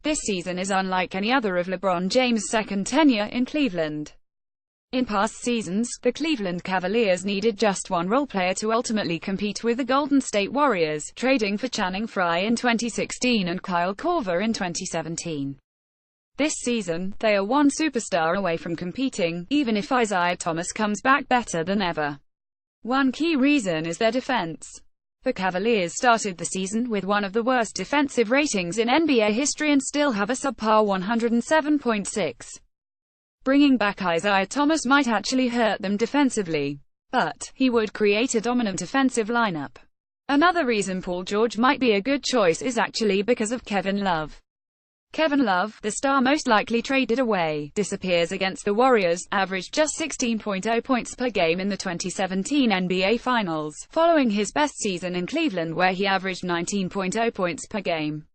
This season is unlike any other of LeBron James' second tenure in Cleveland. In past seasons, the Cleveland Cavaliers needed just one role player to ultimately compete with the Golden State Warriors, trading for Channing Frye in 2016 and Kyle Korver in 2017. This season, they are one superstar away from competing, even if Isaiah Thomas comes back better than ever. One key reason is their defense. The Cavaliers started the season with one of the worst defensive ratings in NBA history and still have a subpar 107.6. Bringing back Isaiah Thomas might actually hurt them defensively, but he would create a dominant offensive lineup. Another reason Paul George might be a good choice is actually because of Kevin Love. Kevin Love, the star most likely traded away, disappears against the Warriors, averaged just 16.0 points per game in the 2017 NBA Finals, following his best season in Cleveland where he averaged 19.0 points per game.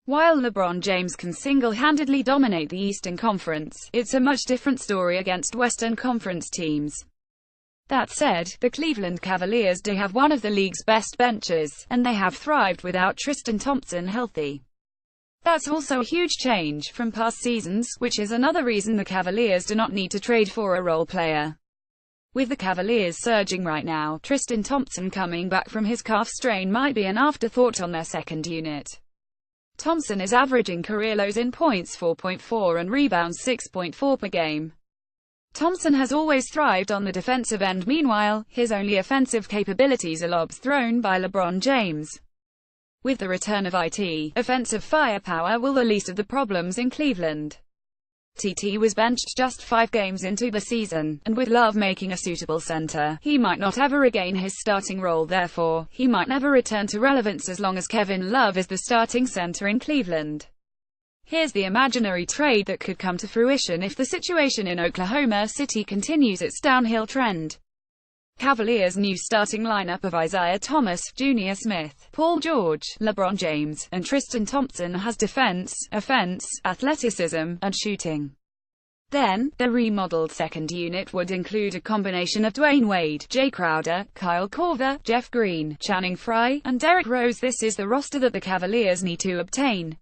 While LeBron James can single-handedly dominate the Eastern Conference, it's a much different story against Western Conference teams. That said, the Cleveland Cavaliers do have one of the league's best benches, and they have thrived without Tristan Thompson healthy. That's also a huge change from past seasons, which is another reason the Cavaliers do not need to trade for a role player. With the Cavaliers surging right now, Tristan Thompson coming back from his calf strain might be an afterthought on their second unit. Thompson is averaging career lows in points 4.4 and rebounds 6.4 per game. Thompson has always thrived on the defensive end. Meanwhile, his only offensive capabilities are lobs thrown by LeBron James. With the return of offensive firepower will the least of the problems in Cleveland. TT was benched just 5 games into the season, and with Love making a suitable center, he might not ever regain his starting role. Therefore, he might never return to relevance as long as Kevin Love is the starting center in Cleveland. Here's the imaginary trade that could come to fruition if the situation in Oklahoma City continues its downhill trend. Cavaliers' new starting lineup of Isaiah Thomas, Jr. Smith, Paul George, LeBron James, and Tristan Thompson has defense, offense, athleticism, and shooting. Then, the remodeled second unit would include a combination of Dwayne Wade, Jay Crowder, Kyle Korver, Jeff Green, Channing Frye, and Derrick Rose. This is the roster that the Cavaliers need to obtain.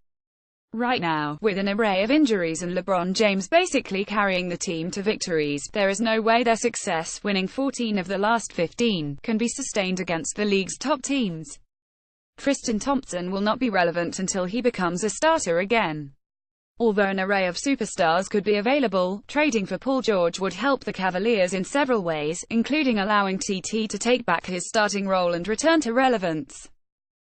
Right now, with an array of injuries and LeBron James basically carrying the team to victories, there is no way their success, winning 14 of the last 15, can be sustained against the league's top teams. Tristan Thompson will not be relevant until he becomes a starter again. Although an array of superstars could be available, trading for Paul George would help the Cavaliers in several ways, including allowing TT to take back his starting role and return to relevance.